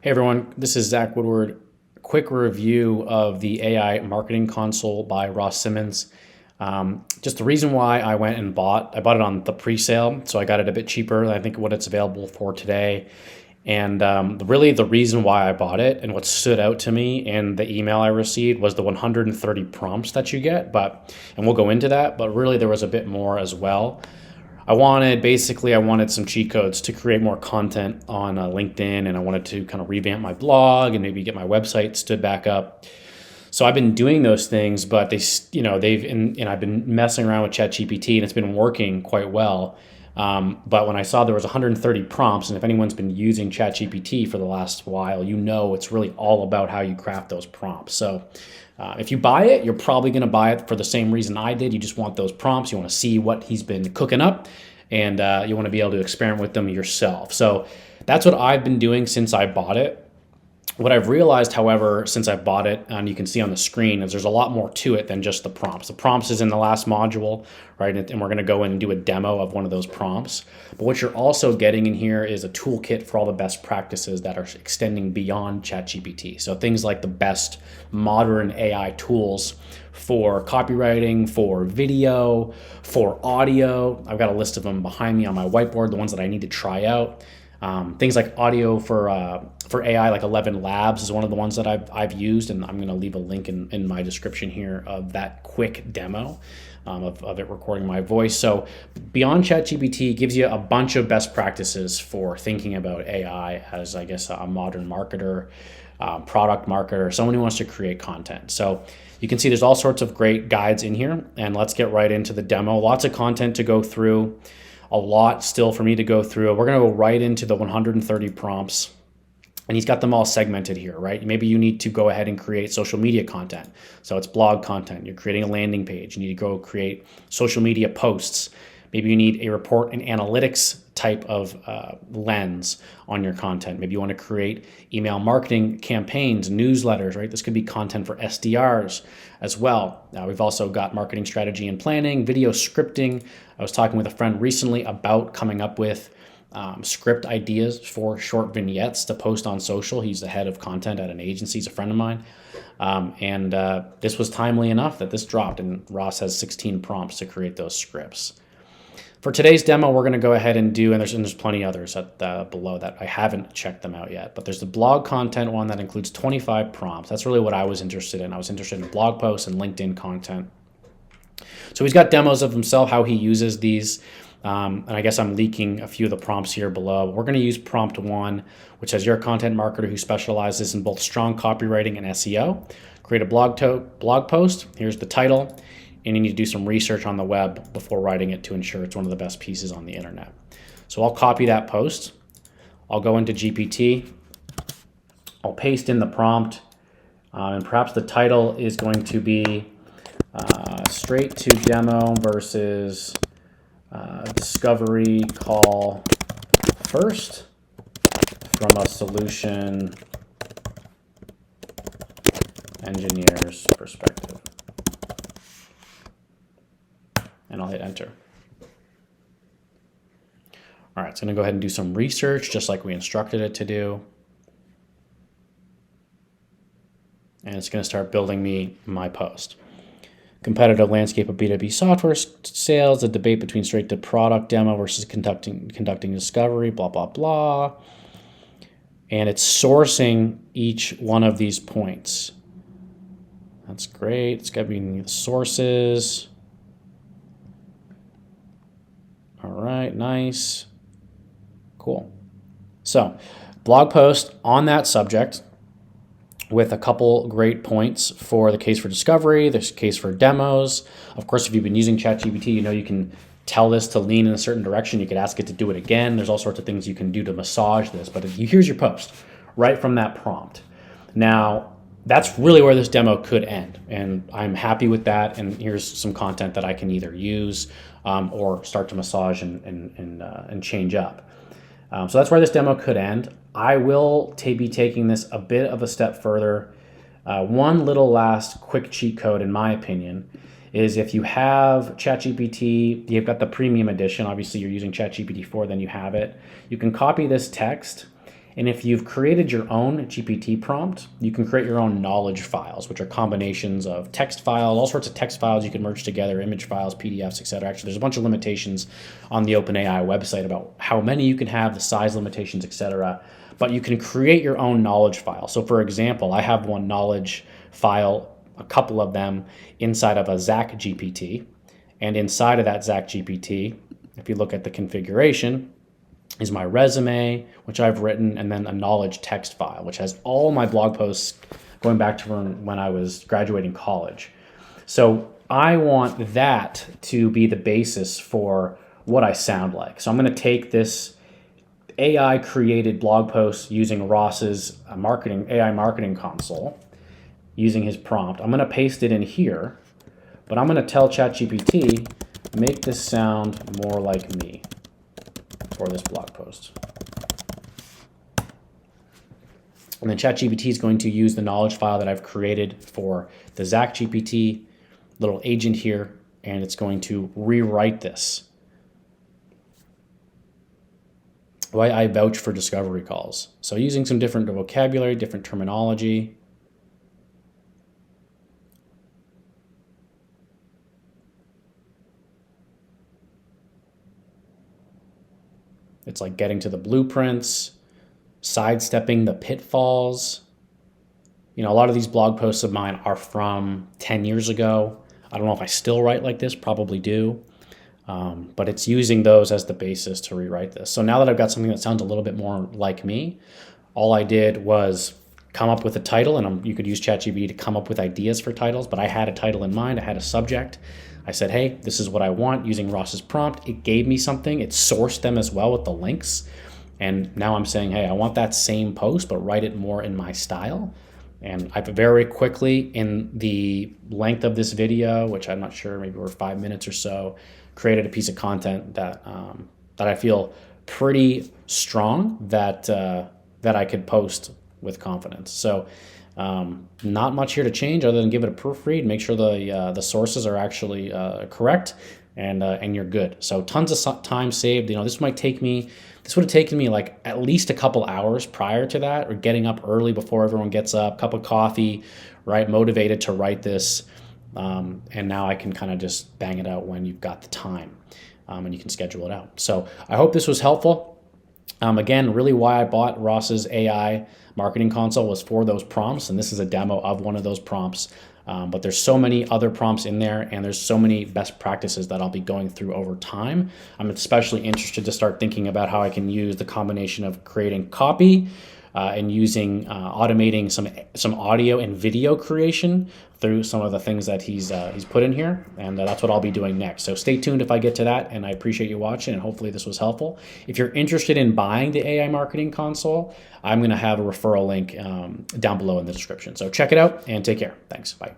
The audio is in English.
Hey everyone, this is Zach Woodward. Quick review of the AI Marketing Console by Ross Simmons. Just the reason why I went and I bought it on the pre-sale, so I got it a bit cheaper than I think what it's available for today. And really the reason why I bought it and what stood out to me in the email I received was the 130 prompts that you get, and we'll go into that, but really there was a bit more as well. I wanted some cheat codes to create more content on LinkedIn, and I wanted to kind of revamp my blog and maybe get my website stood back up. So I've been doing those things, but I've been messing around with ChatGPT, and it's been working quite well. But when I saw there was 130 prompts, and if anyone's been using ChatGPT for the last while, it's really all about how you craft those prompts. So if you buy it, you're probably going to buy it for the same reason I did. You just want those prompts. You want to see what he's been cooking up, and you want to be able to experiment with them yourself. So that's what I've been doing since I bought it. What I've realized, however, since I bought it, and you can see on the screen, is there's a lot more to it than just the prompts. The prompts is in the last module, right? And we're going to go in and do a demo of one of those prompts. But what you're also getting in here is a toolkit for all the best practices that are extending beyond ChatGPT. So things like the best modern AI tools for copywriting, for video, for audio. I've got a list of them behind me on my whiteboard, the ones that I need to try out. Things like audio for AI, like 11 Labs is one of the ones that I've used, and I'm going to leave a link in my description here of that quick demo of it recording my voice. So beyond ChatGPT gives you a bunch of best practices for thinking about AI as, I guess, a modern marketer, product marketer, someone who wants to create content. So you can see there's all sorts of great guides in here, and let's get right into the demo. Lots of content to go through. A lot still for me to go through. We're going to go right into the 130 prompts, and he's got them all segmented here, right? Maybe you need to go ahead and create social media content. So it's blog content. You're creating a landing page. You need to go create social media posts. Maybe you need a report and analytics type of lens on your content. Maybe you want to create email marketing campaigns, newsletters, right? This could be content for SDRs as well. Now, we've also got marketing strategy and planning, video scripting. I was talking with a friend recently about coming up with script ideas for short vignettes to post on social. He's the head of content at an agency. He's a friend of mine. And this was timely enough that this dropped, and Ross has 16 prompts to create those scripts. For today's demo, we're going to go ahead and do, and there's plenty others below that I haven't checked them out yet, but there's the blog content one that includes 25 prompts. That's really what I was interested in. I was interested in blog posts and LinkedIn content. So he's got demos of himself, how he uses these, and I guess I'm leaking a few of the prompts here below. We're going to use prompt 1, which says, you're a content marketer who specializes in both strong copywriting and SEO. Create a blog post. Here's the title. And you need to do some research on the web before writing it to ensure it's one of the best pieces on the internet. So I'll copy that post. I'll go into GPT. I'll paste in the prompt. And perhaps the title is going to be straight to demo versus discovery call first from a solution engineer's perspective. And I'll hit enter. All right, it's going to go ahead and do some research just like we instructed it to do. And it's going to start building me my post. Competitive landscape of B2B software sales, a debate between straight to product demo versus conducting discovery, blah, blah, blah. And it's sourcing each one of these points. That's great. It's got to be the sources. All right, nice. Cool. So, blog post on that subject with a couple great points for the case for discovery, there's a case for demos. Of course, if you've been using ChatGPT, you know you can tell this to lean in a certain direction. You could ask it to do it again. There's all sorts of things you can do to massage this, but here's your post right from that prompt. Now, that's really where this demo could end, and I'm happy with that. And here's some content that I can either use or start to massage and change up. So that's where this demo could end. I will be taking this a bit of a step further. One little last quick cheat code, in my opinion, is if you have ChatGPT, you've got the premium edition. Obviously, you're using ChatGPT 4, then you have it. You can copy this text And if you've created your own GPT prompt, you can create your own knowledge files, which are combinations of text files, all sorts of text files you can merge together, image files, PDFs, etc. Actually, there's a bunch of limitations on the OpenAI website about how many you can have, the size limitations, etc. But you can create your own knowledge file. So for example, I have one knowledge file, a couple of them inside of a Zach GPT. And inside of that Zach GPT, if you look at the configuration, is my resume, which I've written, and then a knowledge text file, which has all my blog posts going back to when I was graduating college. So I want that to be the basis for what I sound like. So I'm going to take this AI created blog post using Ross's AI marketing console, using his prompt. I'm going to paste it in here, but I'm going to tell ChatGPT, make this sound more like me for this blog post. And then ChatGPT is going to use the knowledge file that I've created for the Zach GPT little agent here, and it's going to rewrite this. Why I vouch for discovery calls. So using some different vocabulary, different terminology. It's like getting to the blueprints, sidestepping the pitfalls. You know, a lot of these blog posts of mine are from 10 years ago. I don't know if I still write like this, probably do. But it's using those as the basis to rewrite this. So now that I've got something that sounds a little bit more like me, all I did was come up with a title, and you could use ChatGPT to come up with ideas for titles, but I had a title in mind, I had a subject. I said, hey, this is what I want using Ross's prompt. It gave me something. It sourced them as well with the links. And now I'm saying, hey, I want that same post, but write it more in my style. And I've very quickly, in the length of this video, which I'm not sure, maybe we're 5 minutes or so, created a piece of content that I feel pretty strong that I could post with confidence. So not much here to change other than give it a proofread, make sure the sources are actually correct, and you're good. So tons of time saved. You know, this would have taken me like at least a couple hours prior to that, or getting up early before everyone gets up, cup of coffee, right? Motivated to write this. And now I can kind of just bang it out when you've got the time, and you can schedule it out. So I hope this was helpful. Again, really why I bought Ross's AI marketing console was for those prompts, and this is a demo of one of those prompts. But there's so many other prompts in there, and there's so many best practices that I'll be going through over time. I'm especially interested to start thinking about how I can use the combination of creating copy and using automating some audio and video creation through some of the things that he's put in here, and that's what I'll be doing next. So stay tuned if I get to that, and I appreciate you watching, and hopefully this was helpful. If you're interested in buying the AI marketing console, I'm going to have a referral link down below in the description. So check it out and take care. Thanks. Bye.